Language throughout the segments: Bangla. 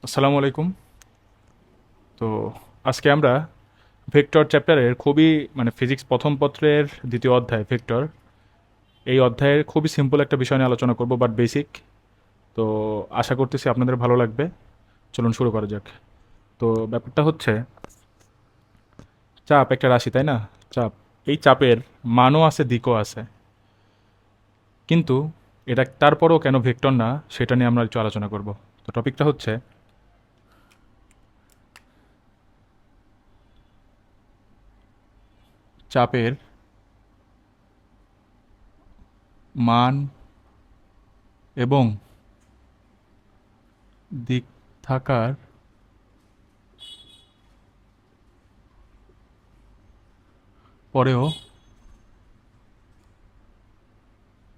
আসসালামু আলাইকুম। তো আজকে আমরা ভেক্টর চ্যাপ্টারের খুবই ফিজিক্স প্রথম পত্রের দ্বিতীয় অধ্যায় ভেক্টর, এই অধ্যায়ের খুবই সিম্পল একটা বিষয় নিয়ে আলোচনা করব, বাট বেসিক। তো আশা করতেছি আপনাদের ভালো লাগবে। চলুন শুরু করা যাক। তো ব্যাপারটা হচ্ছে, চাপ একটা রাশি, তাই না? চাপ, এই চাপের মানও আছে, দিকও আছে, কিন্তু এটা তারপরও কেন ভেক্টর না সেটা নিয়ে আমরা একটু আলোচনা করব। তো টপিকটা হচ্ছে চাপের মান এবং দিক থাকার পরেও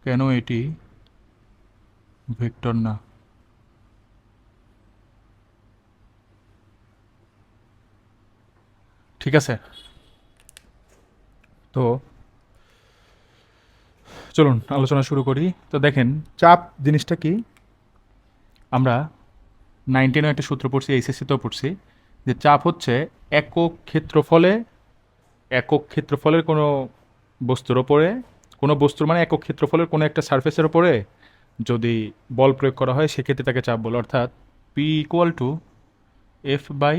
কেন এটি ভেক্টর না। ঠিক আছে, তো চলুন আলোচনা শুরু করি। তো দেখেন, চাপ জিনিসটা কি, আমরা 19-এ একটা সূত্র পড়ছি, এইচএসসিতেও পড়ছি, যে চাপ হচ্ছে একক ক্ষেত্রফলে, একক ক্ষেত্রফলের কোনো বস্তুর ওপরে, কোনো বস্তুর মানে একক ক্ষেত্রফলের কোনো একটা সারফেসের ওপরে যদি বল প্রয়োগ করা হয় সেক্ষেত্রে তাকে চাপ বলে, অর্থাৎ P equal to F by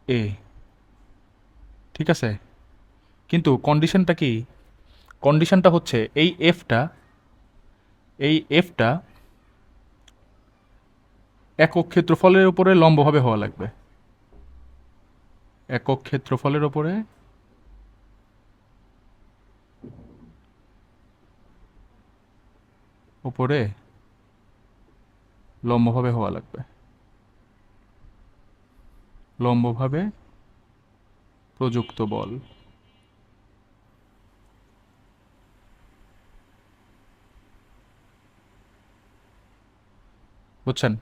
A. ঠিক আছে, কিন্তু কন্ডিশনটা কি? কন্ডিশনটা হচ্ছে এই এফটা একক ক্ষেত্রফলের উপরে লম্বভাবে হওয়া লাগবে। একক ক্ষেত্রফলের উপরে উপরে লম্বভাবে হওয়া লাগবে, লম্বভাবে প্রযুক্ত বল। বুঝছেন?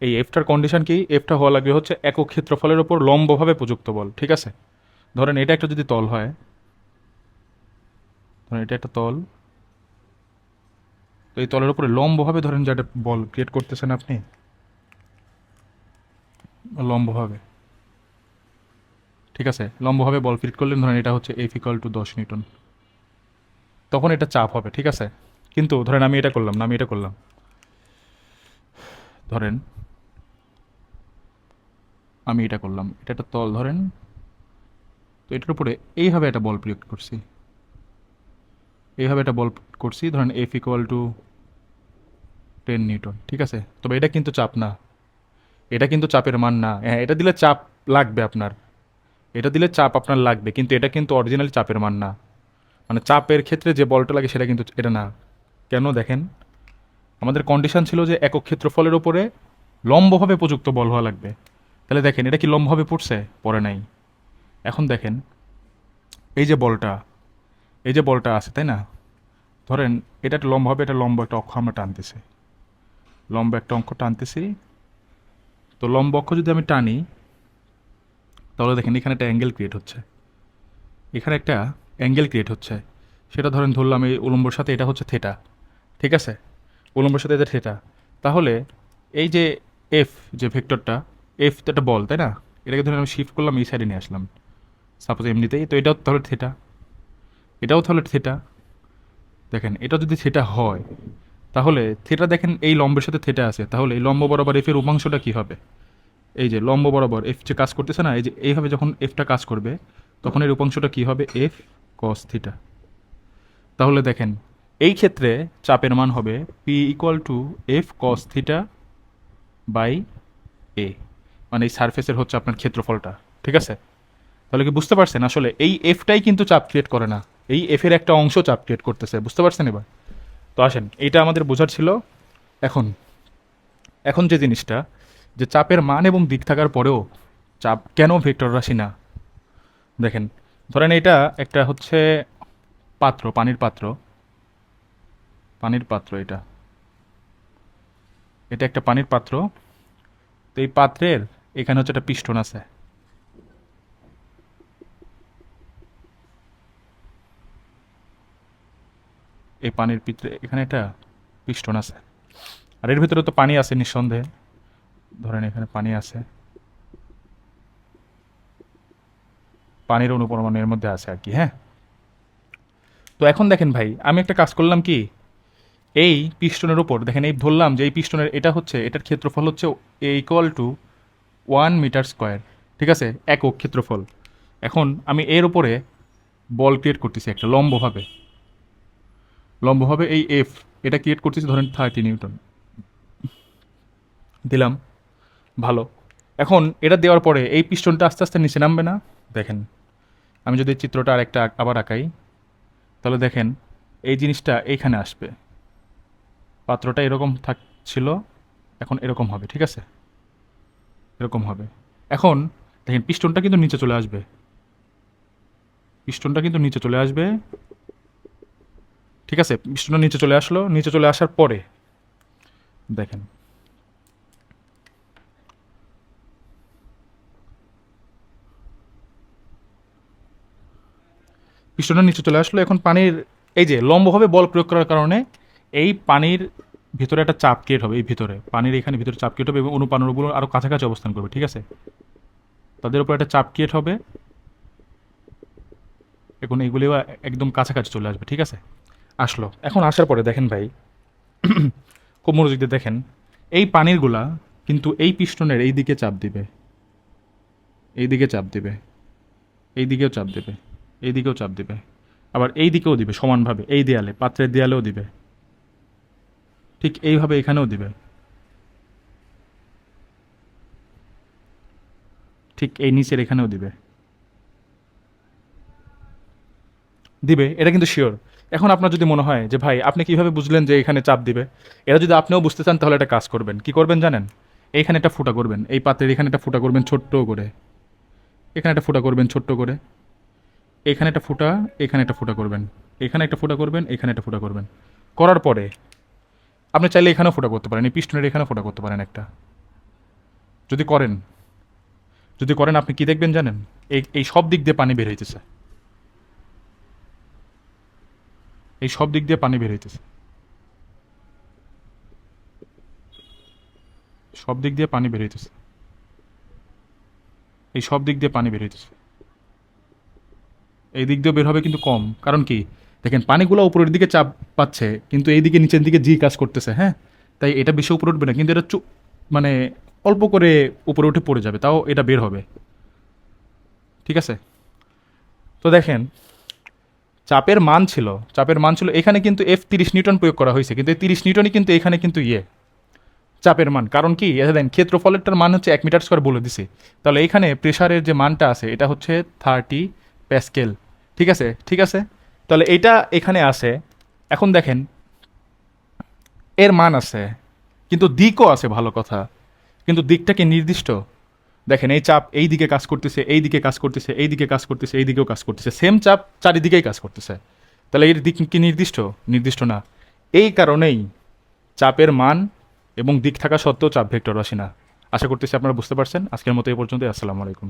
এই এফটার কন্ডিশন কি? এফটা হওয়া লাগবে হচ্ছে একক ক্ষেত্রফলের উপর লম্বভাবে প্রযুক্ত বল। ঠিক আছে, ধরেন এটা একটা যদি তল হয়, ধরেন এটা একটা তল, তো এই তলের উপরে লম্বভাবে ধরেন যে একটা বল ক্রিয়েট করতেছেন আপনি, লম্বভাবে। ঠিক আছে, লম্বভাবে বল ক্রিয়েট করলেন, ধরেন এটা হচ্ছে এফ ইকুয়াল টু 10 নিউটন, তখন এটা চাপ হবে। ঠিক আছে, কিন্তু ধরেন আমি এটা করলাম না, আমি এটা করলাম, ধরেন আমি এটা করলাম, এটা একটা তল ধরেন, তো এটার উপরে এইভাবে একটা বল প্রয়োগ করছি, এইভাবে একটা বল করছি, ধরেন এফ ইকুয়াল টু 10 নিউটন। ঠিক আছে, তবে এটা কিন্তু চাপ না, এটা কিন্তু চাপের মান না। হ্যাঁ, এটা দিলে চাপ লাগবে আপনার, এটা দিলে চাপ আপনার লাগবে, কিন্তু এটা কিন্তু অরিজিনালি চাপের মান না। মানে চাপের ক্ষেত্রে যে বলটা লাগে সেটা কিন্তু এটা না। কেন দেখেন, আমাদের কন্ডিশন ছিল যে একক ক্ষেত্রফলের উপরে লম্বভাবে প্রযুক্ত বল হওয়া লাগবে। তাহলে দেখেন এটা কি লম্বভাবে পড়ছে? পড়ে নাই। এখন দেখেন, এই যে বলটা, এই যে বলটা আছে, তাই না? ধরেন এটা একটা লম্ব হবে, এটা লম্ব একটা অক্ষ আমরা টানতেছি, লম্ব একটা অঙ্ক টানতেছি। তো লম্ব অক্ষ যদি আমি টানি, তাহলে দেখেন এখানে একটা অ্যাঙ্গেল ক্রিয়েট হচ্ছে, এখানে একটা অ্যাঙ্গেল ক্রিয়েট হচ্ছে। সেটা ধরেন ধরলাম এই উলম্বর সাথে এটা হচ্ছে থেটা। ঠিক আছে, উলম্বর সাথে এটা থেটা। তাহলে এই যে এফ, যে ভেক্টরটা, এফ তো একটা বল, তাই না? এটাকে ধরে আমি শিফট করলাম, এই সাইডে নিয়ে আসলাম সাপোজ এমনিতেই, তো এটাও তাহলে থেটা, এটাও তাহলে থেটা। দেখেন এটা যদি থেটা হয়, তাহলে থেটা, দেখেন এই লম্বের সাথে থেটা আছে, তাহলে এই লম্ব বরাবর এফ এর উপাংশটা কী হবে? এই যে লম্ব বরাবর এফ যে কাজ করতেছে না, এই যে এইভাবে যখন এফটা কাজ করবে, তখন এর উপাংশটা কী হবে? F cos theta. তাহলে দেখেন এই ক্ষেত্রে চাপের মান হবে P equal to F cos theta by A, মানে এই সারফেসের হচ্ছে আপনার ক্ষেত্রফলটা। ঠিক আছে, তাহলে কি বুঝতে পারছেন? আসলে এই এফটাই কিন্তু চাপ ক্রিয়েট করে না, এই এফ এর একটা অংশ চাপ ক্রিয়েট করতেছে। বুঝতে পারছেন এবার? তো আসেন, এইটা আমাদের বোঝার ছিল। এখন, এখন যে জিনিসটা, যে চাপের মান এবং দিক থাকার পরেও চাপ কেন ভেক্টর রাশি না। দেখেন, ধরেন এটা একটা হচ্ছে পাত্র, পানির পাত্র, পানির পাত্র এটা, এটা একটা পানির পাত্র। তো এই পাত্রের এখানে হচ্ছে একটা পিস্টন আছে, এই পানির পিত্রে এখানে একটা পিস্টন আছে, আর এর ভিতরে তো পানি আছে নিঃসন্দেহে। ধরেন এখানে পানি আছে, পানির অণু পরমাণু এর মধ্যে আছে আর কি, হ্যাঁ। তো এখন দেখেন ভাই, আমি একটা কাজ করলাম কি, এই পিস্টনের উপর দেখেন, এই ধরলাম যে এই পিস্টনের এটা হচ্ছে, এটার ক্ষেত্রফল হচ্ছে ইকুয়াল টু 1 মিটার স্কোয়ার, ঠিক আছে, একক ক্ষেত্রফল। এখন আমি এর উপরে বল ক্রিয়েট করতেছি একটা লম্বভাবে, লম্বভাবে এই এফ, এটা ক্রিয়েট করতেছি ধরেন 30 নিউটন দিলাম, ভালো। এখন এটা দেওয়ার পরে এই পিস্টনটা আস্তে আস্তে নিচে নামবে না? দেখেন, আমি যদি চিত্রটা আরেকটা আবার আঁকাই, তাহলে দেখেন এই জিনিসটা এইখানে আসবে, পাত্রটা এরকম থাকছিল, এখন এরকম হবে, ঠিক আছে, এরকম হবে। এখন দেখেন পিস্টনটা কিন্তু নিচে চলে আসবে, পিস্টনটা কিন্তু নিচে চলে আসবে, ঠিক আছে, পিস্টনটা নিচে চলে আসলো, নিচে চলে আসার পরে দেখেন পিস্টনটা নিচে চলে আসলো। এখন পানির এই যে লম্বভাবে বল প্রয়োগ করার কারণে এই পানির ভিতরে একটা চাপ ক্রিয়েট হবে, এই ভিতরে পানির এখানে ভিতরে চাপ ক্রিয়েট হবে এবং অনুপানুগুলো আরও কাছাকাছি অবস্থান করবে, ঠিক আছে, তাদের উপর একটা চাপ ক্রিয়েট হবে, এখন এইগুলিও একদম কাছাকাছি চলে আসবে, ঠিক আছে, আসলো। এখন আসার পরে দেখেন ভাই, খুব মনোযোগ দিয়ে দেখেন, এই পানিরগুলা কিন্তু এই পিস্টনের এই দিকে চাপ দিবে, এই দিকে চাপ দিবে, এই দিকেও চাপ দেবে, এই দিকেও চাপ দিবে, আবার এই দিকেও দিবে সমানভাবে, এই দেয়ালে, পাত্রের দেয়ালেও দিবে, ঠিক এইভাবে এখানেও দিবে, ঠিক এই নিচের এখানেও দিবে, দিবে, এটা কিন্তু শিওর। এখন আপনার যদি মনে হয় যে ভাই আপনি কিভাবে বুঝলেন যে এখানে চাপ দিবে, এটা যদি আপনিও বুঝতে চান তাহলে একটা কাজ করবেন, কি করবেন জানেন, এইখানে একটা ফুটা করবেন, এই পাত্রের এখানে একটা ফুটা করবেন ছোট্ট করে, এখানে একটা ফুটা করবেন ছোট্ট করে, এখানে একটা ফুটা, এখানে একটা ফুটা করবেন, এখানে একটা ফুটা করবেন, এখানে একটা ফুটা করবেন, করার পরে আপনি চাইলে এখানেও ফুটা করতে পারেন, এই পিস্টনের এখানেও ফুটা করতে পারেন একটা, যদি করেন, যদি করেন আপনি কি দেখবেন জানেন, এই এই সব দিক দিয়ে পানি বের হইতেছে, এই সব দিক দিয়ে পানি বের হইতেছে, সব দিক দিয়ে পানি বের হইতেছে, এই সব দিক দিয়ে পানি বের হইতেছে, এই দিক দিয়ে বের হবে কিন্তু কম, কারণ কি, দেখেন পানিগুলো উপরের দিকে চাপ পাচ্ছে কিন্তু এই দিকে নিচের দিকে জি কাজ করতেছে, হ্যাঁ, তাই এটা বেশি উপরে উঠবে না, কিন্তু এটা মানে অল্প করে উপরে উঠে পড়ে যাবে, তাও এটা বের হবে, ঠিক আছে। তো দেখেন চাপের মান ছিল, চাপের মান ছিল এখানে কিন্তু F 30 নিউটন প্রয়োগ করা হয়েছে, কিন্তু এই 30 নিউটনই কিন্তু এখানে কিন্তু চাপের মান, কারণ কি এটা দেন ক্ষেত্রফলেরটার মান হচ্ছে 1 মিটার স্কোয়ার বলে দিছি, তাহলে এখানে প্রেশারের যে মানটা আছে এটা হচ্ছে 30 প্যাসকেল, ঠিক আছে, ঠিক আছে, তাহলে এইটা এখানে আছে। এখন দেখেন এর মান আছে কিন্তু দিকও আছে, ভালো কথা, কিন্তু দিকটা কি নির্দিষ্ট, দেখেন এই চাপ এই দিকে কাজ করতেছে, এই দিকে কাজ করতেছে, এই দিকে কাজ করতেছে, এই দিকেও কাজ করতেছে, সেম চাপ চারিদিকেই কাজ করতেছে, তাহলে এর দিক কি নির্দিষ্ট, নির্দিষ্ট না, এই কারণেই চাপের মান এবং দিক থাকা সত্ত্বেও চাপ ভেক্টর রাশি না। আশা করতেছি আপনারা বুঝতে পারছেন। আজকের মতো এই পর্যন্তই। আসসালামু আলাইকুম।